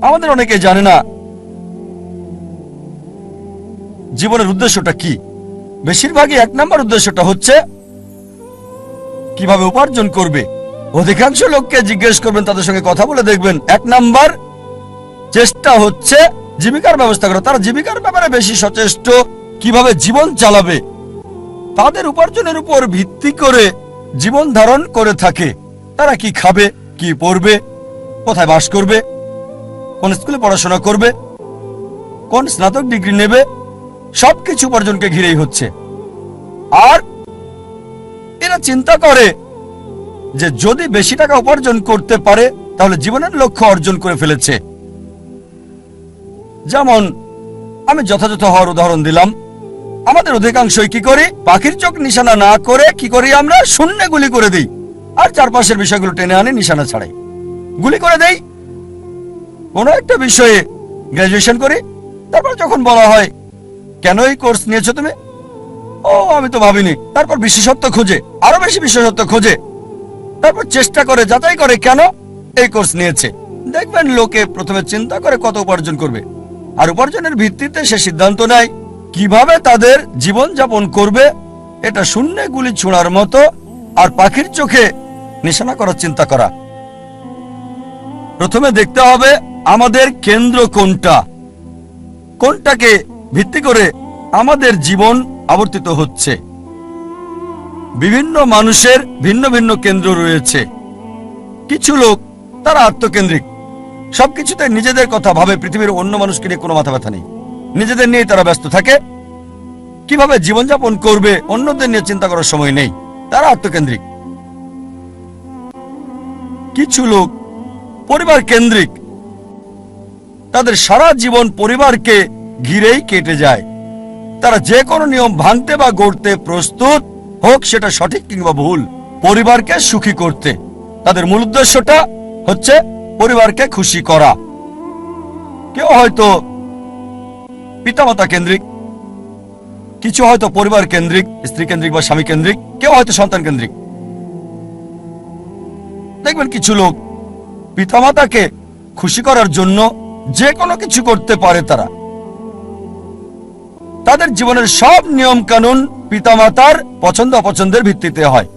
আমাদের অনেকে জানে না জীবনের উদ্দেশ্যটা কি। বেশিরভাগই 1 নম্বর উদ্দেশ্যটা হচ্ছে কিভাবে উপার্জন করবে। অধিকাংশ লোককে জিজ্ঞেস করবেন, তাদের সঙ্গে কথা বলে দেখবেন 1 নম্বর চেষ্টা হচ্ছে জীবিকার ব্যবস্থা করা। তারা জীবিকার ব্যাপারে বেশি সচেষ্ট, কিভাবে জীবন চালাবে। তাদের উপার্জনের উপর ভিত্তি করে জীবন ধারণ করে থাকে। তারা কি খাবে, কি পড়বে, কোথায় বাস করবে, কোন স্কুলে পড়াশোনা করবে, কোন স্নাতক ডিগ্রি নেবে, সবকিছু উপার্জনকে ঘিরেই হচ্ছে। আর এরা চিন্তা করে যে যদি বেশি টাকা উপার্জন করতে পারে তাহলে জীবনের লক্ষ্য অর্জন করে ফেলেছে। যেমন আমি যথাযথ হওয়ার উদাহরণ দিলাম। আমাদের অধিকাংশই কি করি, পাখির চোখ নিশানা না করে কি করি, আমরা শূন্যে গুলি করে দিই আর চারপাশের বিষয়গুলো টেনে আনি নিশানা ছাড়াই গুলি করে দেই। কোনো একটা বিষয়ে গ্রাজুয়েশন করি, তারপর যখন বলা হয় কেন এই কোর্স নিয়েছো তুমি, ও আমি তো ভাবিনি। তারপর বিশেষত্ব খোঁজে, আরো বেশি বিশেষত্ব খোঁজে, তারপর চেষ্টা করে যাচাই করে কেন এই কোর্স নিয়েছে। দেখবেন লোকে প্রথমে চিন্তা করে কত উপার্জন করবে, আর উপার্জনের ভিত্তিতে সে সিদ্ধান্ত নেয় কিভাবে তাদের জীবন যাপন করবে। এটা শূন্যে গুলি ছোঁড়ার মতো আর পাখির চোখে নিশানা করার চিন্তা করা। প্রথমে দেখতে হবে আমাদের কেন্দ্র কোনটা, কোনটাকে ভিত্তি করে আমাদের জীবন আবর্তিত হচ্ছে। বিভিন্ন মানুষের ভিন্ন ভিন্ন কেন্দ্র রয়েছে। কিছু লোক তারা আত্মকেন্দ্রিক, সবকিছুতে নিজেদের কথা ভাবে, পৃথিবীর অন্য মানুষকে নিয়ে কোনো মাথা ব্যথা নেই, নিজেদের নিয়ে তারা ব্যস্ত থাকে। কিভাবে জীবনযাপন করবে অন্যদের নিয়ে চিন্তা করার সময় নেই, তারা আত্মকেন্দ্রিক। কিছু লোক পরিবার কেন্দ্রিক, তাদের সারা জীবন পরিবারকে ঘিরেই কেটে যায়। তারা যে কোনো নিয়ম ভাঙতে বা গড়তে প্রস্তুত, হোক সেটা সঠিক কিংবা ভুল, পরিবারকে সুখী করতে। তাদের মূল উদ্দেশ্যটা হচ্ছে পরিবারকে খুশি করা। কেউ হয়তো পিতামাতা কেন্দ্রিক, কিছু হয়তো পরিবার কেন্দ্রিক, স্ত্রী কেন্দ্রিক বা স্বামী কেন্দ্রিক, কেউ হয়তো সন্তান কেন্দ্রিক। দেখবেন কিছু লোক পিতামাতাকে খুশি করার জন্য যে কোনো কিছু করতে পারে। তাদের জীবনের সব নিয়ম কানুন পিতামাতার পছন্দ অপছন্দের ভিত্তিতে হয়।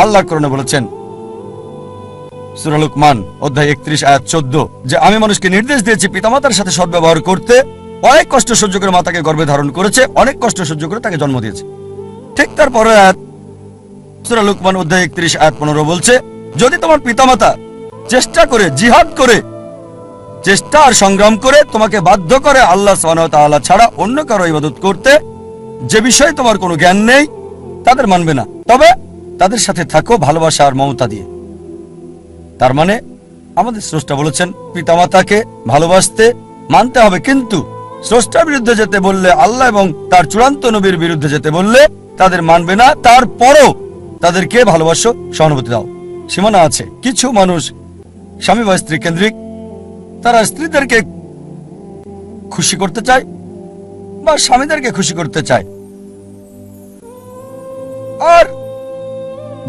আল্লাহ কোরআনে বলেছেন সূরা লুকমান অধ্যায় 31 আয়াত 14 যে আমি মানুষকে নির্দেশ দিয়েছি পিতামাতার সাথে সদ্ব্যবহার করতে। অনেক কষ্ট সহ্য করে মাতাকে গর্ভে ধারণ করেছে, অনেক কষ্ট সহ্য করে তাকে জন্ম দিয়েছে। ঠিক তারপরে আয়াত সূরা লুকমান অধ্যায় 31 আয়াত 15 বলছে যদি তোমার পিতামাতা চেষ্টা করে, জিহাদ করে, চেষ্টা আর সংগ্রাম করে তোমাকে বাধ্য করে আল্লাহ সুবহানাহু ওয়া তাআলা ছাড়া অন্য কারো ইবাদত করতে, যে বিষয়ে তোমার কোনো জ্ঞান নেই, তাদের মানবে না, তবে তাদের সাথে থাকো ভালোবাসা আর মমতা দিয়ে। তার মানে আমাদের স্রষ্টা বলেছেন পিতামাতাকে ভালোবাসতে, মানতে হবে, কিন্তু স্রষ্টার বিরুদ্ধে যেতে বললে, আল্লাহ এবং তার চূড়ান্ত নবীর বিরুদ্ধে যেতে বললে তাদের মানবে না। তারপরও তাদেরকে ভালোবাসো, সহানুভূতি দাও। সীমানা আছে। কিছু মানুষ স্বামী বা স্ত্রী কেন্দ্রিক, তারা স্ত্রীদেরকে খুশি করতে চায় বা স্বামীদেরকে খুশি করতে চায়। আর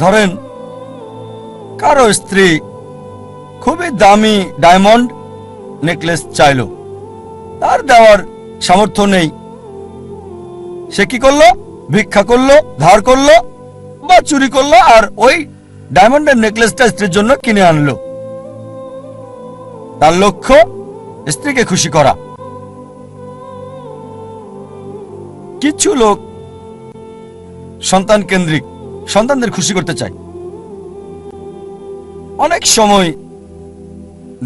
ধরেন কারো স্ত্রী খুবই দামি ডায়মন্ড নেকলেস চাইল, তার দেওয়ার সামর্থ্য নেই। সে কি করলো? ভিক্ষা করলো, ধার করলো বা চুরি করলো, আর ওই ডায়মন্ডের নেকলেসটা স্ত্রীর জন্য কিনে আনলো। তার লক্ষ্য স্ত্রীকে খুশি করা। কিছু লোক সন্তান কেন্দ্রিক, সন্তানদের খুশি করতে চায়। অনেক সময়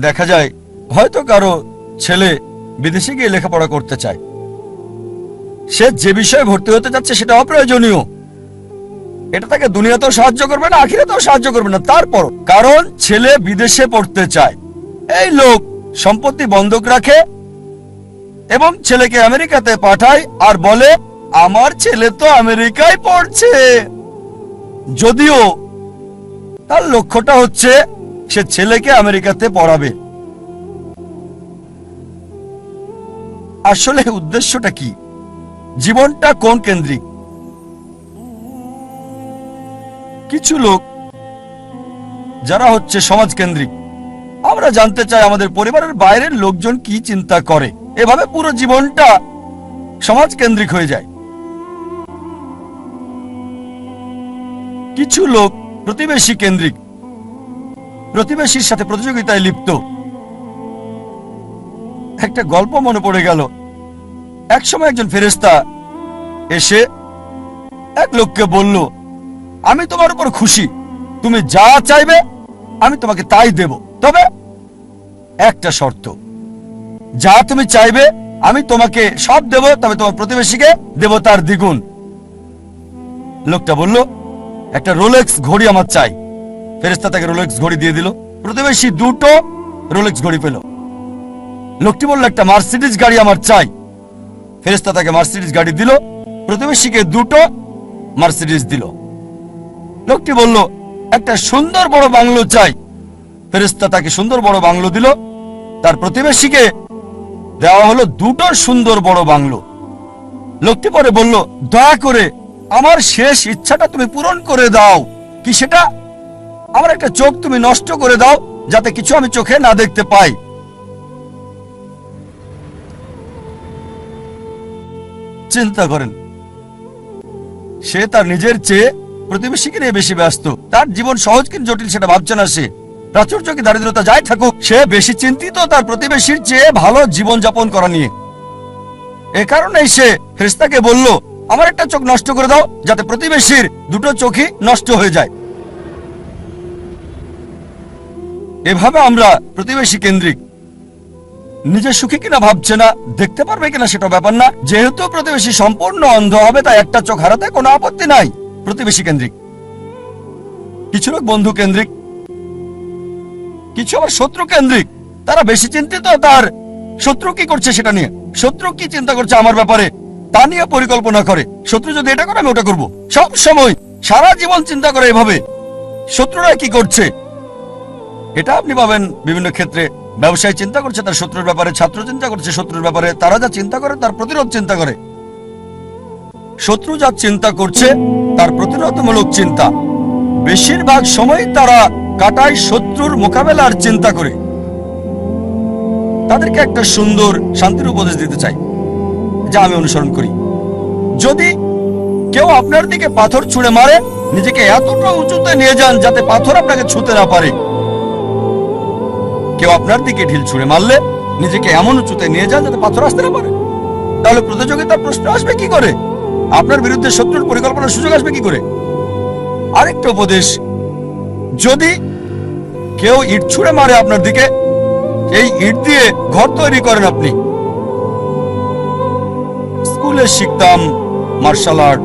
দেখা যায় হয়তো কারো ছেলে বিদেশে গিয়ে লেখাপড়া করতে চায়, সে যে বিষয়ে ভর্তি হতে যাচ্ছে সেটা অপ্রয়োজনীয়, এটা তাকে দুনিয়াতেও সাহায্য করবে না, আখিরাতেও সাহায্য করবে না। তারপর কারণ ছেলে বিদেশে পড়তে চায়, এই লোক সম্পত্তি বন্ধক রাখে এবং ছেলেকে আমেরিকাতে পাঠায় আর বলে আমার ছেলে তো আমেরিকায় পড়ছে, যদিও তার লক্ষ্যটা হচ্ছে সে ছেলেকে আমেরিকাতে পড়াবে। আসলে উদ্দেশ্যটা কি? জীবনটা কোন কেন্দ্রিক? কিছু লোক যারা হচ্ছে সমাজকেন্দ্রিক। আমরা জানতে চাই আমাদের পরিবারের বাইরের লোকজন কি চিন্তা করে, এভাবে পুরো জীবনটা সমাজকেন্দ্রিক হয়ে যায়। কিছু লোক প্রতিবেশী কেন্দ্রিক, প্রতিবেশীর সাথে প্রতিযোগিতায় লিপ্ত। একটা গল্প মনে পড়ে গেল। একসময় একজন ফেরেশতা এসে এক লোককে বলল, আমি তোমার উপর খুশি, তুমি যা চাইবে আমি তোমাকে তাই দেব, তবে একটা শর্ত, যা তুমি চাইবে আমি তোমাকে সব দেব, তবে তোমার প্রতিবেশীকে দেব তার দ্বিগুণ। লোকটা বলল, একটা রোলেক্স ঘড়ি আমার চাই। ফেরেশতা তাকে রোলেক্স ঘড়ি দিয়ে দিল। প্রতিবেশী দুটো রোলেক্স ঘড়ি পেল। লোকটি বলল, একটা মার্সিডিজ গাড়ি আমার চাই। ফেরেশতা তাকে মার্সিডিজ গাড়ি দিল। প্রতিবেশীকে দুটো মার্সিডিজ দিল। লোকটি বলল, একটা সুন্দর বড় বাংলো চাই। ফেরেশতা তাকে সুন্দর বড় বাংলো দিল। তার প্রতিবেশীকে দেওয়া হলো দুটো সুন্দর বড় বাংলো। লোকটি পরে বলল, দয়া করে আমার শেষ ইচ্ছাটা তুমি পূরণ করে দাও। কি সেটা? আমার একটা চোখ তুমি নষ্ট করে দাও, যাতে কিছু আমি চোখে না দেখতে পাই। চিন্তা করেন, সে তার নিজের চেয়ে প্রতিবেশীকে নিয়ে বেশি ব্যস্ত। তার জীবন সহজ কিন্তু জটিল সেটা ভাবছে না সে। প্রাচুর্য কি দারিদ্রতা যাই থাকুক, সে বেশি চিন্তিত তার প্রতিবেশীর চেয়ে ভালো জীবন যাপন করা নিয়ে। এ কারণেই সে ফেরেশতাকে বলল, আমার একটা চোখ নষ্ট করে দাও, যাতে প্রতিবেশীর দুটো চোখই নষ্ট হয়ে যায়। এভাবে আমরা প্রতিবেশী কেন্দ্রিক। নিজে সুখী কিনা ভাবছে না, দেখতে পারবে কিনা সেটা ব্যাপার না। যেহেতু প্রতিবেশী সম্পূর্ণ অন্ধ হবে, তাই একটা চোখ হারাতে কোনো আপত্তি নাই। প্রতিবেশী কেন্দ্রিক। কিছু লোক বন্ধু কেন্দ্রিক, কিছু আবার শত্রু কেন্দ্রিক। তারা বেশি চিন্তিত তার শত্রু কি করছে সেটা নিয়ে। শত্রু কি চিন্তা করছে আমার ব্যাপারে তা নিয়ে পরিকল্পনা করে। শত্রু যদি এটা করে আমি ওটা করবো। সব সময় সারা জীবন চিন্তা করে এভাবে শত্রুরা কি করছে। এটা আপনি পাবেন বিভিন্ন ক্ষেত্রে। ব্যবসায় চিন্তা করছে তার শত্রুর ব্যাপারে, ছাত্র চিন্তা করছে শত্রুর ব্যাপারে। তারা যা চিন্তা করে তার প্রতিরোধ চিন্তা করে। শত্রু যা চিন্তা করছে তার প্রতিরোধমূলক চিন্তা। বেশিরভাগ সময় তারা কাটায় শত্রুর মোকাবেলার চিন্তা করে। তাদেরকে একটা সুন্দর শান্তির উপদেশ দিতে চাই, যা আমি অনুসরণ করি। যদি কেউ আপনার দিকে পাথর ছুঁড়ে মারে, নিজেকে এতটা উঁচুতে নিয়ে যান যাতে পাথর আপনাকে ছুঁতে না পারে। কেউ আপনার দিকে ঢিল ছুঁড়ে মারলে নিজেকে এমন উঁচুতে নিয়ে যান যাতে পাথর আসতে না পারে। তাহলে প্রতিযোগিতার প্রশ্ন আসবে কি করে? আপনার বিরুদ্ধে শত্রুর পরিকল্পনার সুযোগ আসবে কি করে? আরেকটা উপদেশ, যদি কেউ ইট ছুঁড়ে মারে আপনার দিকে, এই ইট দিয়ে ঘর তৈরি করেন আপনি। স্কুলে শিখতাম মার্শাল আর্ট,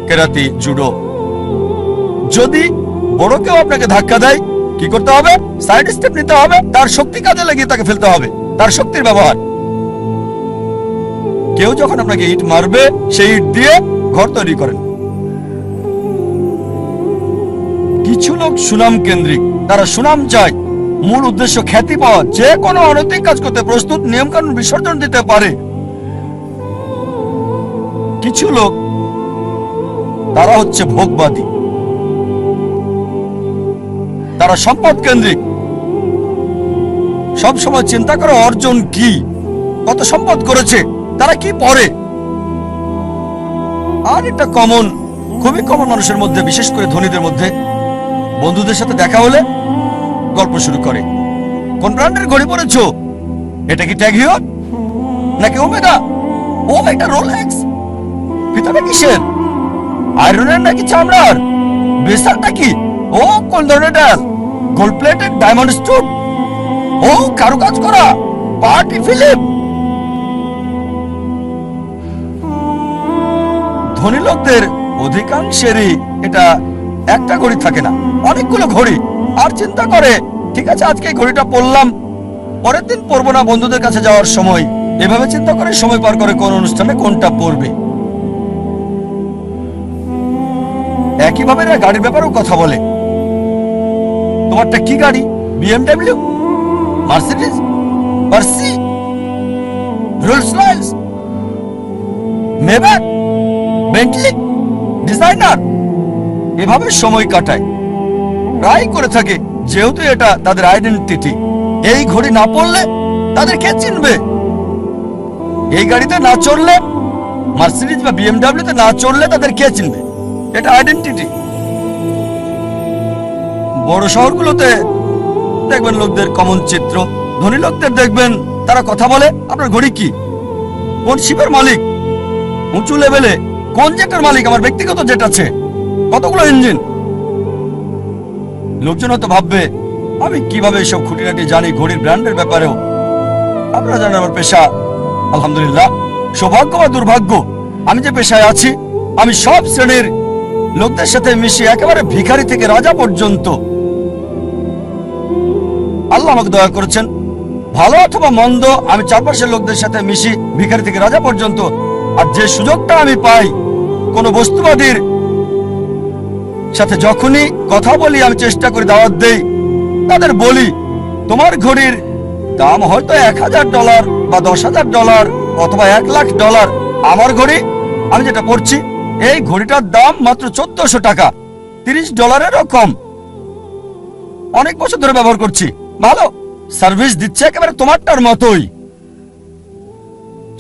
কেরাতি, জুডো। যদি বড় কেউ আপনাকে ধাক্কা দেয়, কি করতে হবে? সাইড স্টেপ নিতে হবে, তার শক্তি কাজে লাগিয়ে তাকে ফেলতে হবে, তার শক্তির ব্যবহার। কেউ যখন আপনাকে ইট মারবে, সেই ইট দিয়ে ঘর তৈরি করেন। কিছু লোক সুনাম কেন্দ্রিক। তারা সুনাম চায়, মূল উদ্দেশ্য খ্যাতি পাওয়া। যে কোনো অনৈতিক কাজ করতে প্রস্তুত, নিয়ম কানুন বিসর্জন দিতে পারে। কিছু লোক তারা হচ্ছে ভোগবাদী। তারা সম্পদ কেন্দ্রিক। সব সময় চিন্তা করে অর্জন কি, কত সম্পদ করেছে, তারা কি পড়ে। আর এটা কমন, খুবই কমন মানুষের মধ্যে, বিশেষ করে ধনীদের মধ্যে। বন্ধুদের সাথে দেখা হলে গল্প শুরু করে, কোন ব্র্যান্ডের ঘড়ি পরেছো? এটা কি ট্যাগ হিয়র নাকি ওমেগা? ও এটা রোলেক্স। ফিতাটা কিসের? আয়রনের নাকি চামড়ার? বেসারটা কি? ও কোন ধরনের ডাল? Gold plated, diamond stone? ও কারুকাজ করা, পার্টি ফিল্ম। ধনী লোকদের অধিকাংশেরই এটা একটা ঘড়ি থাকে না, অনেকগুলো ঘড়ি। আর চিন্তা করে, ঠিক আছে আজকে এই ঘড়িটা পরলাম, পরের দিন পরবো না বন্ধুদের কাছে যাওয়ার সময়। এভাবে চিন্তা করে সময় পার করে কোন অনুষ্ঠানে কোনটা পরবে। একইভাবে এরা গাড়ির ব্যাপারেও কথা বলে। তোমারটা কি গাড়ি? বিএমডব্লিউ, মার্সিডিজ, মার্সি, Rolls Royce, Maybach, Bentley, designer. এভাবে সময় কাটায়। প্রায় করে থাকে, যেহেতু এটা তাদের আইডেন্টিটি। এই ঘড়ি না পড়লে তাদের কে চিনবে? এই গাড়িতে না চড়লে, মার্সিডিজ বা বিএমডাব্লিউতে না চড়লে তাদের কে চিনবে? এটা আইডেন্টিটি। বড় শহরগুলোতে দেখবেন লোকদের কমন চিত্র। ধনী লোকদের দেখবেন তারা কথা বলে, আপনার ঘড়ি কি, কোন শিপের মালিক, উঁচু লেভেলে কোন জেটের মালিক, আমার ব্যক্তিগত জেট আছে, কতগুলো ইঞ্জিন। লোকজন হয়তো ভাববে আমি কিভাবে এসব খুঁটিনাটি জানি ঘড়ির ব্র্যান্ডের ব্যাপারেও। আপনারা জানেন আমার পেশা, আলহামদুলিল্লাহ, সৌভাগ্য বা দুর্ভাগ্য, আমি যে পেশায় আছি আমি সব শ্রেণীর লোকদের সাথে মিশি, একেবারে ভিখারি থেকে রাজা পর্যন্ত। আল্লাহ আমাকে দয়া করেছেন, ভালো অথবা মন্দ আমি চারপাশের লোকদের সাথে মিশি, ভিখারি থেকে রাজা পর্যন্ত। আর যে সুযোগটা আমি পাই কোন বস্তুবাদীর সাথে যখনই কথা বলি, আমি চেষ্টা করি দাওয়াত দেই, তাদের বলি তোমার ঘড়ির দাম হয়তো $1000 বা $10,000 অথবা $1,00,000, আমার ঘড়ি আমি যেটা পড়ছি এই ঘড়িটার দাম মাত্র $1400, $30 কম। অনেক বছর ধরে ব্যবহার করছি, ভালো সার্ভিস দিচ্ছে, একেবারে তোমারটার মতোই।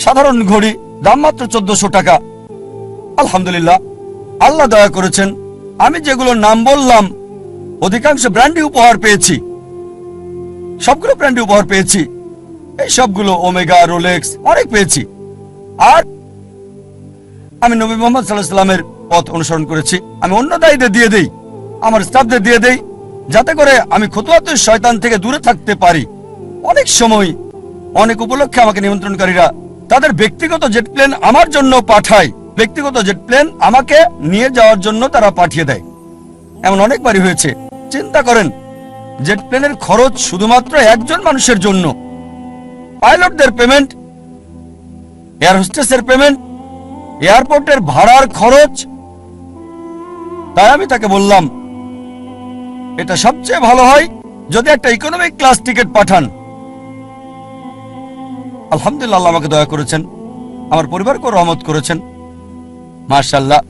সাধারণ ঘড়ি, দাম মাত্র $1400। আলহামদুলিল্লাহ, আল্লাহ দয়া করেছেন, আমি যেগুলো নাম বললাম অধিকাংশ ব্র্যান্ডই উপহার পেয়েছি, সবগুলো ব্র্যান্ডই উপহার পেয়েছি। এই সবগুলো ওমেগা, রোলেক্স অনেক পেয়েছি। আর আমি নবী মুহাম্মদ সাল্লাল্লাহু আলাইহি ওয়াসাল্লামের পথ অনুসরণ করেছি। আমি অন্য দায়ীদের দিয়ে দেই, আমার স্টাফদের দিয়ে দেই, যাতে করে আমি খুতুয়াতুশ শয়তান থেকে দূরে থাকতে পারি। অনেক সময় অনেক উপলক্ষে আমাকে নিমন্ত্রণকারীরা তাদের ব্যক্তিগত জেট প্লেন আমার জন্য পাঠায়, ব্যক্তিগত জেট প্লেন আমাকে নিয়ে যাওয়ার জন্য তারা পাঠিয়ে দেয়। এমন অনেকবারই হয়েছে। চিন্তা করেন, জেট প্লেনের খরচ শুধুমাত্র একজন মানুষের জন্য, পাইলটদের পেমেন্ট, এয়ার হোস্টেসের পেমেন্ট, এয়ারপোর্টের ভাড়ার খরচ। তাই আমি তাকে বললাম এটা সবচেয়ে ভালো হয় যদি একটা ইকোনমিক ক্লাস টিকিট পাঠান। আলহামদুলিল্লাহ, আল্লাহ আমাকে দয়া করেছেন, আমার পরিবারকে রহমত করেছেন, মাশাআল্লাহ।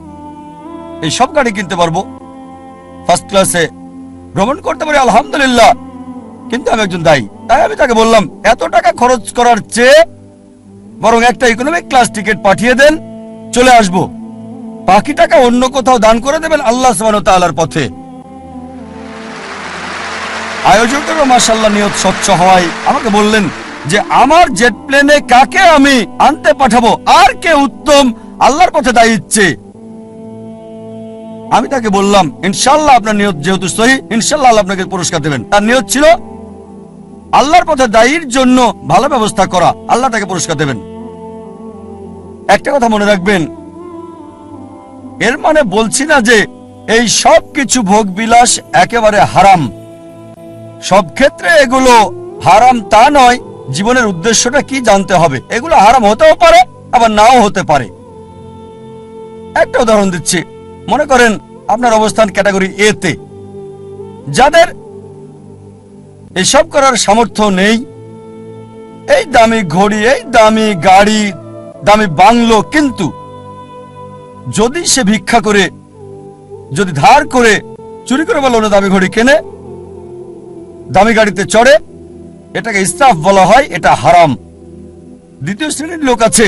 এই সব গাড়ি কিনতে পারবো, ফার্স্ট ক্লাসে ভ্রমণ করতে পারি, আলহামদুলিল্লাহ। কিন্তু আমি একজন দায়ী, তাই আমি তাকে বললাম এত টাকা খরচ করার চেয়ে বরং একটা ইকোনমিক ক্লাস টিকিট পাঠিয়ে দেন, চলে আসব, বাকি টাকা অন্য কোথাও দান করে দেবেন আল্লাহ সুবহানাহু ওয়া তাআলার পথে। আয়োজকেরও মাশাআল্লাহ নিয়ত স্বচ্ছ হওয়ায় আমাকে বললেন যে আমার জেট প্লেনে কাকে আমি আনতে পাঠাবো, আর কে উত্তম আল্লাহর পথে দায়ী ইচ্ছে। আমি তাকে বললাম ইনশাআল্লাহ আপনার নিয়ত যেহেতু সহি, ইনশাআল্লাহ আল্লাহ আপনাকে পুরস্কার দেবেন। তার নিয়ত ছিল আল্লাহর পথে দায়ীর জন্য ভালো ব্যবস্থা করা, আল্লাহ তাকে পুরস্কার দেবেন। একটা কথা মনে রাখবেন, এর মানে বলছি না যে এই সব কিছু ভোগ বিলাস একেবারে হারাম, সব ক্ষেত্রে এগুলো হারাম তা নয়। জীবনের উদ্দেশ্যটা কি জানতে হবে। এগুলো হারাম হতেও পারে আবার নাও হতে পারে। একটা উদাহরণ দিচ্ছি, মনে করেন আপনার অবস্থান ক্যাটাগরি এ তে, যাদের এসব করার সামর্থ্য নেই, এই দামি ঘড়ি, এই দামি গাড়ি, দামি বাংলো, কিন্তু যদি সে ভিক্ষা করে, যদি ধার করে, চুরি করে বা লোনে দামি ঘড়ি কেনে, দামি গাড়িতে চড়ে, এটাকে ইসরাফ বলা হয়, এটা হারাম। দ্বিতীয় শ্রেণীর লোক আছে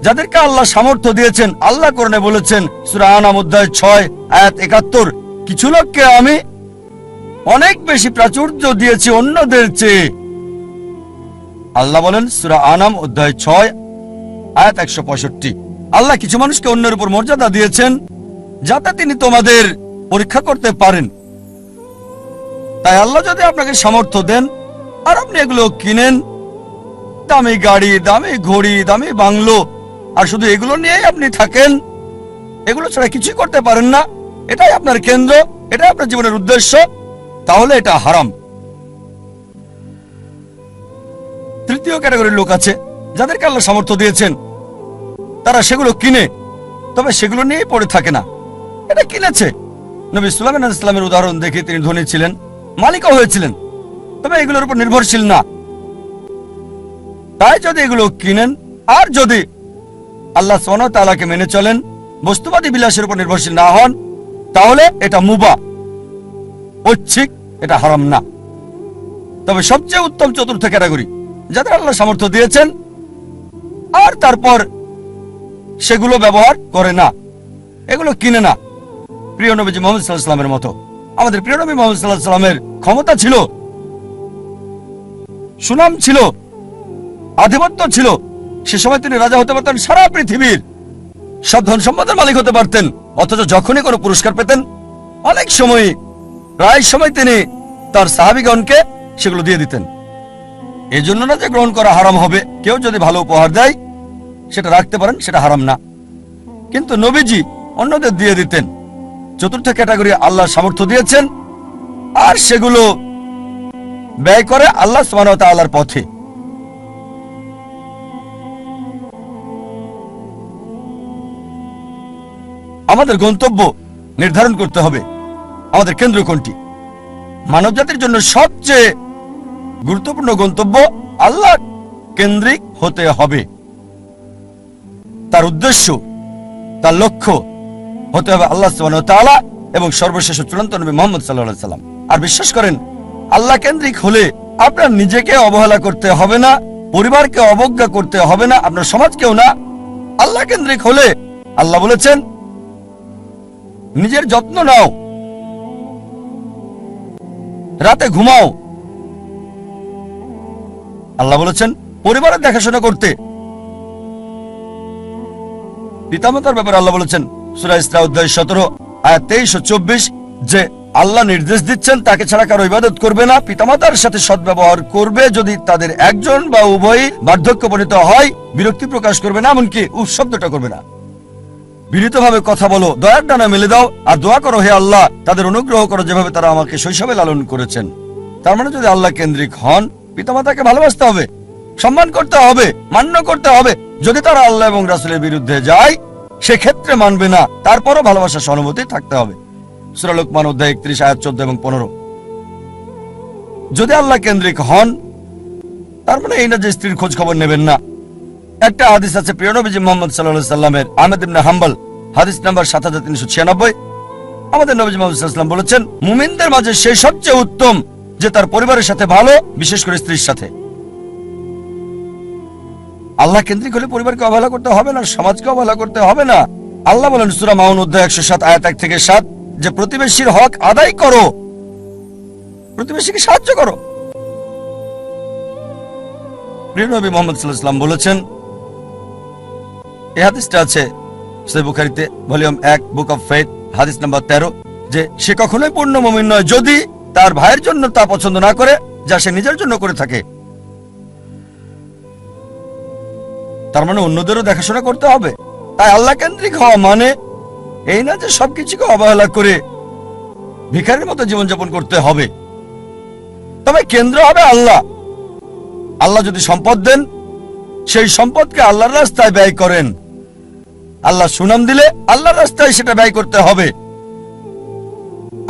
যাদেরকে আল্লাহ সামর্থ্য দিয়েছেন। আল্লাহ কোরআনে বলেছেন সূরা আনাম অধ্যায় 6 আয়াত 71, কিছু লোককে আমি অনেক বেশি প্রাচুর্য দিয়েছি অন্যদের চেয়ে। আল্লাহ বলেন সূরা আনাম অধ্যায় 6 আয়াত 165, আল্লাহ কিছু মানুষকে অন্যের উপর মর্যাদা দিয়েছেন যাতে তিনি তোমাদের পরীক্ষা করতে পারেন। তাই আল্লাহ যদি আপনাকে সামর্থ্য দেন আর আপনি এগুলো কিনেন, দামি গাড়ি, দামি ঘড়ি, দামি বাংলো, আর শুধু এগুলো নিয়েই আপনি থাকেন, এগুলো ছাড়া কিছুই করতে পারেন না, এটাই আপনার কেন্দ্র, এটাই আপনার জীবনের উদ্দেশ্য, তাহলে এটা হারাম। তৃতীয় ক্যাটাগরির লোক আছে যাদেরকে আল্লাহ সামর্থ্য দিয়েছেন, তারা সেগুলো কিনে, তবে সেগুলো নিয়েই পড়ে থাকে না। এটা কিনেছে। নবী সুলাইমান আলাইহিস সালামের উদাহরণ দেখে তিনি ধনী ছিলেন, মালিকও হয়েছিলেন, তবে এগুলোর উপর নির্ভরশীল না। তাই যদি এগুলো কিনেন আর যদি আল্লাহ সুবহানাহু ওয়া তাআলাকে মেনে চলেন, বস্তুবাদী বিলাসের উপর নির্ভরশীল না হন, তাহলে এটা মুবাহ। ঐচ্ছিক, এটা হারাম না। তবে সবচেয়ে উত্তম চতুর্থ ক্যাটাগরি, যাদের আল্লাহ সামর্থ্য দিয়েছেন আর তারপর সেগুলো ব্যবহার করে না, এগুলো কিনে না। প্রিয় নবীজি মুহাম্মদ সাল্লাল্লাহু আলাইহি ওয়াসাল্লামের মতো আমাদের প্রিয় নবী মুহাম্মদ সাল্লাল্লাহু আলাইহি ওয়াসাল্লামের ক্ষমতা ছিল, সুনাম ছিল, আধিপত্য ছিল। সে সময় তিনি রাজা হতে পারতেন, সারা পৃথিবীর সব ধন সম্পদের মালিক হতে পারতেন। অথচ যখনই কোনো পুরস্কার পেতেন, অনেক সময়, প্রায় সময় তিনি তার সাহাবীগণকে সেগুলো দিয়ে দিতেন। এই জন্য না যে গ্রহণ করা হারাম হবে, কেউ যদি ভালো উপহার দেয় সেটা রাখতে পারেন, সেটা হারাম না। কিন্তু নবীজি অন্যদের দিয়ে দিতেন। চতুর্থ ক্যাটাগরি, আল্লাহ সামর্থ্য দিয়েছেন আর সেগুলো ব্যয় করে আল্লাহ সুবহানাহু ওয়া তাআলার পথে। আমাদের গন্তব্য নির্ধারণ করতে হবে, আমাদের কেন্দ্র কোনটি। মানব জাতির জন্য সবচেয়ে গুরুত্বপূর্ণ গন্তব্য আল্লাহ কেন্দ্রিক হতে হবে। তার উদ্দেশ্য, তার লক্ষ্য হতে হবে আল্লাহ সুবহানাহু ওয়া তাআলা এবং সর্বশেষ চূড়ান্ত নবী মুহাম্মদ সাল্লাল্লাহু আলাইহি ওয়াসাল্লাম। আর বিশ্বাস করেন, আল্লাহ কেন্দ্রিক হলে আপনার নিজেকে অবহেলা করতে হবে না, পরিবারকে অবজ্ঞা করতে হবে না, আপনার সমাজকেও না। আল্লাহ কেন্দ্রিক হলে আল্লাহ বলেছেন, নিজের যত্ন নাও, রাতে ঘুমাও। আল্লাহ বলেছেন পরিবারের দেখাশোনা করতে। পিতামাতার ব্যাপারে আল্লাহ বলেছেন সূরা ইসরা অধ্যায় 17 আয়াত 23 ও 24 যে আল্লাহ নির্দেশ দিচ্ছেন তাকে ছাড়া কারো ইবাদত করবে না, পিতামাতার সাথে সদ্ব্যবহার করবে, যদি তাদের একজন বা উভয়ই বার্ধক্যপনীত হয় বিরক্তি প্রকাশ করবে না, এমনকি উফ শব্দটা করবে না। বিনীতভাবে কথা বলো, দয়ার ডানা মেলে দাও আর দোয়া করো, হে আল্লাহ তাদের অনুগ্রহ করো যেভাবে তারা আমাকে শৈশবে লালন করেছেন। তার মানে যদি আল্লাহ কেন্দ্রিক হন, পিতামাতাকে ভালোবাসতে হবে, সম্মান করতে হবে, মান্য করতে হবে। যদি তারা আল্লাহ এবং রাসূলের বিরুদ্ধে যায় সেক্ষেত্রে মানবে না, তারপরও ভালোবাসা সহানুভূতি থাকতে হবে। সূরা লুকমান অধ্যায় 31 আয়াত 14 এবং 15। যদি আল্লাহ কেন্দ্রিক হন তার মানে এই না যে স্ত্রীর খোঁজ খবর নেবেন না। একটা হাদিস আছে প্রিয় নবীজি মুহাম্মদ সাল্লাল্লাহু আলাইহি ওয়াসাল্লামের, আহমদ ইবনে হাম্বল, হাদিস নাম্বার 7396। আমাদের নবীজি মুহাম্মদ সাল্লাল্লাহু আলাইহি ওয়াসাল্লাম বলেছেন, মুমিনদের মাঝে সেই সবচেয়ে উত্তম যে তার পরিবারের সাথে ভালো, বিশেষ করে স্ত্রীর সাথে। আল্লাহ কেন্দ্রিক হলে পরিবারকে অবহেলা করতে হবে না, সমাজকে অবহেলা করতে হবে না। আল্লাহ বলেন সূরা মাউন অধ্যায় 107 আয়াত 1 থেকে 7 যে প্রতিবেশীর হক আদায় করো, প্রতিবেশীকে সাহায্য করো। প্রিয় নবী মুহাম্মদ সাল্লাল্লাহু আলাইহি ওয়াসাল্লাম বলেছেন, এই হাদিসটা আছে সহিহ বুখারীতে ভলিউম 1 বুক অফ ফেথ হাদিস নাম্বার 13 যে সে কখনোই পূর্ণ মুমিন নয় যদি তার ভাইয়ের জন্য তা পছন্দ না করে যা সে নিজের জন্য করে থাকে। তার মানে অন্যদেরও দেখাশোনা করতে হবে। তাই আল্লাহ কেন্দ্রিক হওয়া মানে এই না যে সবকিছুকে অবহেলা করে ভিখারির মতো জীবনযাপন করতে হবে। তবে কেন্দ্র হবে আল্লাহ। আল্লাহ যদি সম্পদ দেন, সেই সম্পদকে আল্লাহর রাস্তায় ব্যয় করেন। আল্লাহ সুনাম দিলে আল্লাহর রাস্তায় সেটা ব্যয় করতে হবে।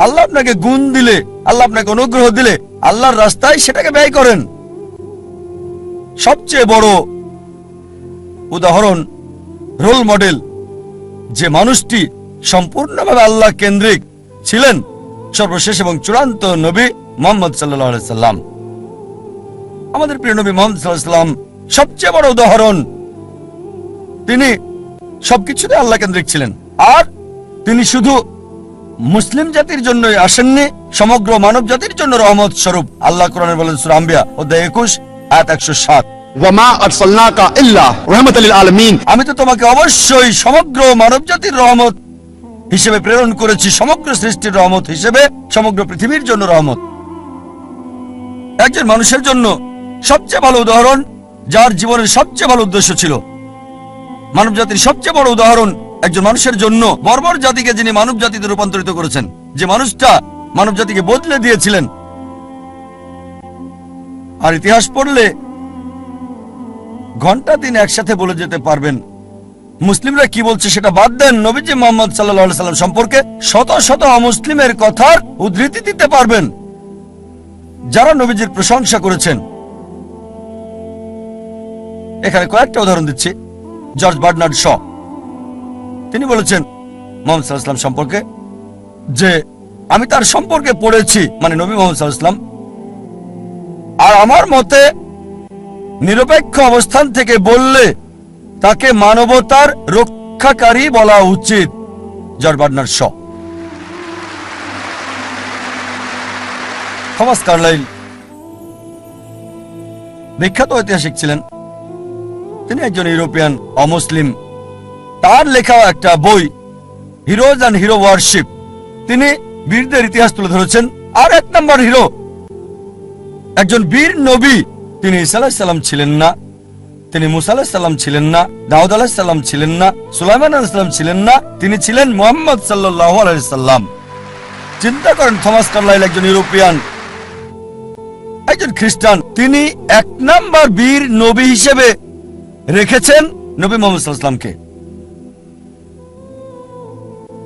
আল্লাহ আপনাকে গুণ দিলে, আল্লাহ আপনাকে অনুগ্রহ দিলে আল্লাহর রাস্তায় সেটাকে ব্যয় করেন। সবচেয়ে বড় উদাহরণ, রোল মডেল, যে মানুষটি সম্পূর্ণভাবে আল্লাহ কেন্দ্রিক ছিলেন, সর্বশেষ এবং চূড়ান্ত নবী মুহাম্মদ সাল্লাল্লাহু আলাইহি সাল্লাম। আমাদের প্রিয় নবী মুহাম্মদ সাল্লাল্লাহু আলাইহি সাল্লাম সবচেয়ে বড় উদাহরণ। তিনি সবকিছুতে আল্লাহ কেন্দ্রিক ছিলেন। আর তিনি শুধু মুসলিম জাতির জন্যই আসেননি, সমগ্র মানব জাতির জন্য রহমত স্বরূপ। আল্লাহ কোরআনে বলেন সূরা আম্বিয়া অধ্যায় 21 আয়াত 107, ওয়ামা আরসালনাকা ইল্লা রাহমাতাল লিল আলামিন, আমি তো তোমাকে অবশ্যই সমগ্র মানব জাতির রহমত হিসেবে প্রেরণ করেছি, সমগ্র সৃষ্টির রহমত হিসেবে, সমগ্র পৃথিবীর জন্য রহমত। একজন মানুষের জন্য সবচেয়ে ভালো উদাহরণ, যার জীবনের সবচেয়ে ভালো উদ্দেশ্য ছিল। মানব জাতির সবচেয়ে বড় উদাহরণ একজন মানুষের জন্য, বর্বর জাতিকে যিনি মানব জাতিতে রূপান্তরিত করেছেন, যে মানুষটা মানব জাতিকে বদলে দিয়েছিলেন। আর ইতিহাস পড়লে ঘন্টা দিন একসাথে বলে যেতে পারবেন। মুসলিমরা কি বলছে সেটা বাদ দেন, নবীজি মুহাম্মদ সাল্লাল্লাহু আলাইহি সাল্লাম সম্পর্কে শত শত অমুসলিমের কথার উদ্ধৃতি দিতে পারবেন যারা নবীজির প্রশংসা করেছেন। এখানে কয়েকটা উদাহরণ দিচ্ছি। জর্জ বার্নার্ড শ, তিনি বলেছেন মুহাম্মদ সাল্লাল্লাহু আলাইহি সাল্লাম সম্পর্কে যে আমি তার সম্পর্কে পড়েছি, মানে নবী মুহাম্মদ সাল্লাল্লাহু আলাইহি ওয়াসাল্লাম, আর আমার মতে নিরপেক্ষ অবস্থান থেকে বললে তাকে মানবতার রক্ষাকারী বলা উচিত। George Bernard Shaw. Thomas Carlyle বিখ্যাত ঐতিহাসিক ছিলেন, তিনি একজন ইউরোপিয়ান অমুসলিম। তার লেখা একটা বই হিরোজ অ্যান্ড হিরো ওয়ারশিপ, তিনি বীরদের ইতিহাস তুলে ধরেছেন। আর এক নম্বর হিরো, একজন বীর নবী, তিনি ঈসা আলাইহিস সালাম ছিলেন না, তিনি মুসা আলাইহিস সালাম ছিলেন না, দাউদ আলাইহিস সালাম ছিলেন না, সুলাইমান আলাইহিস সালাম ছিলেন না, তিনি ছিলেন মুহাম্মদ সাল্লাল্লাহু আলাইহি সাল্লাম। চিন্তা করেন, থমাস কার্লাইল একজন ইউরোপিয়ান, একজন খ্রিস্টান, তিনি এক নম্বর বীর নবী হিসেবে রেখেছেন নবী মুহাম্মদ সাল্লাল্লাহু আলাইহি সাল্লামকে।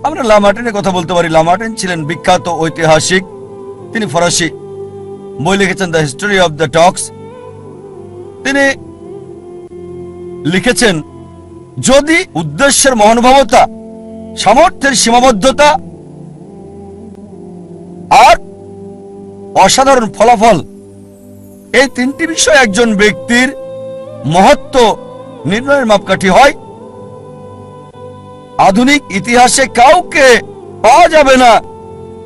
আমরা লামার্টিনের কথা বলতে পারি। লামার্টিন ছিলেন বিখ্যাত ঐতিহাসিক, তিনি ফরাসি, বই লিখেছেন দ্য হিস্টোরি অফ দ্য টক্স। তিনি লিখেছেন, যদি উদ্দেশ্যের মহানুভবতা, সামর্থ্যের সীমাবদ্ধতা আর অসাধারণ ফলাফল, এই তিনটি বিষয় একজন ব্যক্তির মহত্ব নির্ণয়ের মাপকাঠি হয়, আধুনিক ইতিহাসে কাউকে পাওয়া যাবে না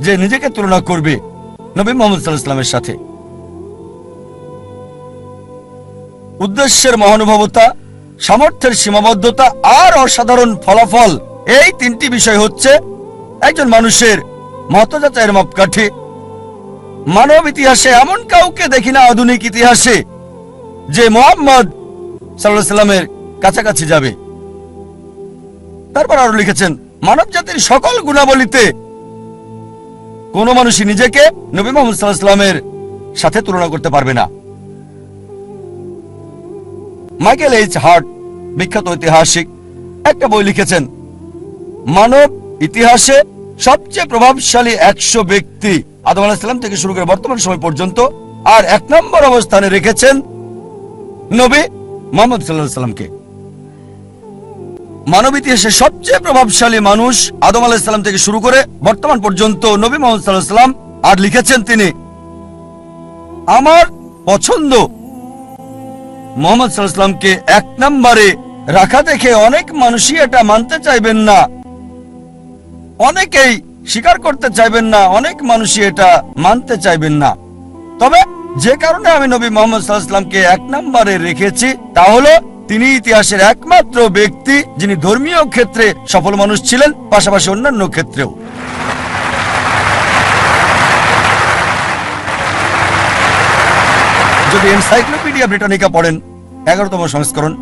যে নিজেকে তুলনা করবে নবী মুহাম্মদ সাল্লাল্লাহু আলাইহি ওয়াসাল্লামের সাথে। উদ্দেশ্যের মহানুভবতা, সামর্থ্যের সীমাবদ্ধতা আর অসাধারণ ফলাফল, এই তিনটি বিষয় হচ্ছে একজন মানুষের মহত্ত্বযাচাইয়ের মাপকাঠি। মানব ইতিহাসে এমন কাউকে দেখি না আধুনিক ইতিহাসে যে মুহাম্মদ সাল্লাল্লাহু আলাইহি ওয়াসাল্লামের কাছাকাছি যাবে। তারপর আরো লিখেছেন, মানব জাতির সকল গুণাবলীতে কোন মানুষই নিজেকে নবী মুহাম্মদ সাল্লাল্লাহু আলাইহি ওয়াসাল্লামের সাথে তুলনা করতে পারবে না। মাইকেল এইচ হার্ট, বিখ্যাত ঐতিহাসিক, একটা বই লিখেছেন, মানব ইতিহাসে সবচেয়ে প্রভাবশালী 100 ব্যক্তি আদম আলাইহিস সালাম থেকে শুরু করে বর্তমান সময় পর্যন্ত, আর এক নম্বর অবস্থানে রেখেছেন নবী মুহাম্মদ সাল্লাল্লাহু আলাইহি ওয়াসাল্লামকে। মানব ইতিহাসে সবচেয়ে প্রভাবশালী মানুষ আদম আলাইহিস সালাম থেকে শুরু করে বর্তমান পর্যন্ত নবী মুহাম্মদ সাল্লাল্লাহু আলাইহি ওয়াসাল্লাম। আর লিখেছেন তিনি, আমার পছন্দ মুহাম্মদ সাল্লাল্লাহু আলাইহি ওয়াসাল্লামকে এক নম্বরে রাখা দেখে অনেক মানুষই এটা মানতে চাইবেন না, অনেকেই স্বীকার করতে চাইবেন না, অনেক মানুষই এটা মানতে চাইবেন না। তবে যে কারণে আমি নবী মুহাম্মদ সাল্লাল্লাহু আলাইহি ওয়াসাল্লামকে এক নম্বরে রেখেছি তা হলো তিনি ইতিহাসের একমাত্র ব্যক্তি যিনি ধর্মীয় ক্ষেত্রে সফল মানুষ ছিলেন, পাশাপাশি অন্যান্য ক্ষেত্রেও। যদি এনসাইক্লোপিডিয়া ব্রিটানিকা পড়েন 11তম সংস্করণ,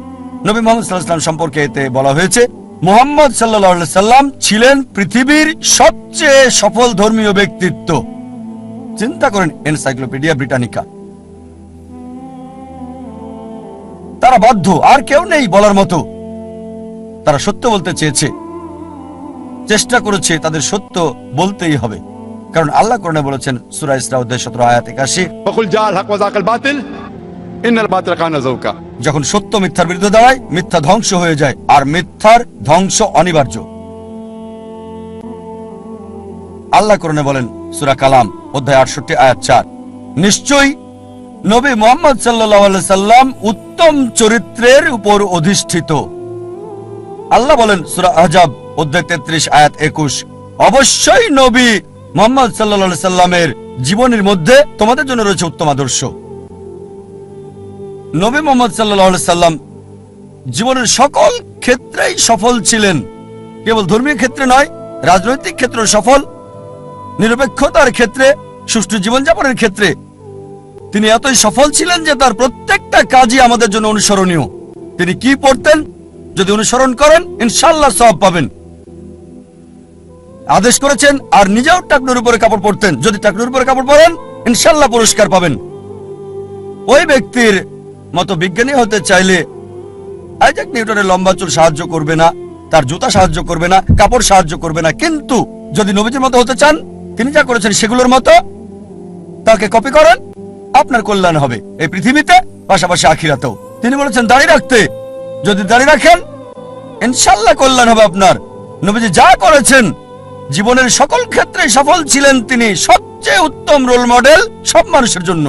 নবী মুহাম্মদ সাল্লাল্লাহু আলাইহি ওয়াসাল্লাম সম্পর্কে এতে বলা হয়েছে, মুহাম্মদ সাল্লাল্লাহু আলাইহি সাল্লাম ছিলেন পৃথিবীর সবচেয়ে সফল ধর্মীয় ব্যক্তিত্ব। চিন্তা করেন, এনসাইক্লোপিডিয়া ব্রিটানিকা। তারা বাধ্য, আর কেউ নেই বলার মতো। তারা সত্য বলতে চেয়েছে, চেষ্টা করেছে, তাদের সত্য বলতেই হবে, কারণ আল্লাহ কোরআনে বলেছেন সূরা ইসরা অধ্যায় 17 আয়াত 81, وقل جاء الحق وزهق الباطل إن الباطل كان زهوقا। যখন সত্য মিথ্যার বিরুদ্ধে দাঁড়ায়, মিথ্যা ধ্বংস হয়ে যায়, আর মিথ্যার ধ্বংস অনিবার্য। আল্লাহ কোরআনে বলেন সূরা কালাম অধ্যায় 68 আয়াত 4, নিশ্চয়ই নবী মুহাম্মদ সাল্লাল্লাহু আলাইহি সাল্লাম উত্তম চরিত্রের উপর অধিষ্ঠিত। আল্লাহ বলেন সূরা আহজাব অধ্যায় 33 আয়াত 21, অবশ্যই নবী মুহাম্মদ সাল্লাল্লাহু আলাইহি সাল্লামের জীবনের মধ্যে তোমাদের জন্য রয়েছে উত্তম আদর্শ। নবী মুহাম্মদ সাল্লাল্লাহু আলাইহি সাল্লাম জীবনের সকল ক্ষেত্রেই সফল ছিলেন, কেবল ধর্মীয় ক্ষেত্রে নয়, রাজনৈতিক ক্ষেত্রে সফল, নিরপেক্ষতার ক্ষেত্রে, সুষ্ঠু জীবনযাপনের ক্ষেত্রে তিনি এতই সফল ছিলেন যে তার প্রত্যেকটা কাজই আমাদের জন্য অনুসরণীয়। তিনি কি পড়তেন, যদি অনুসরণ করেন ইনশাআল্লাহ সওয়াব পাবেন। আদেশ করেছেন আর নিজেও টাকনুর উপরে কাপড় পরতেন, যদি টাকনুর উপরে কাপড় পরেন ইনশাআল্লাহ পুরস্কার পাবেন। ওই ব্যক্তির মতো বিজ্ঞানী হতে চাইলে আইজাক নিউটনের লম্বা চুল সাহায্য করবে না, তার জুতা সাহায্য করবে না, কাপড় সাহায্য করবে না। কিন্তু যদি নবীজির মতো হতে চান, তিনি যা করেছেন সেগুলোর মতো তাকে কপি করেন, আপনার কল্যাণ হবে এই পৃথিবীতে, পাশাপাশি আখিরাতেও। তিনি বলেছেন দাঁড়িয়ে রাখতে, যদি দাঁড়িয়ে রাখেন ইনশাআল্লাহ কল্যাণ হবে আপনার। নবীজি যা করেছেন জীবনের সকল ক্ষেত্রে সফল ছিলেন তিনি, সবচেয়ে উত্তম রোল মডেল সব মানুষের জন্য।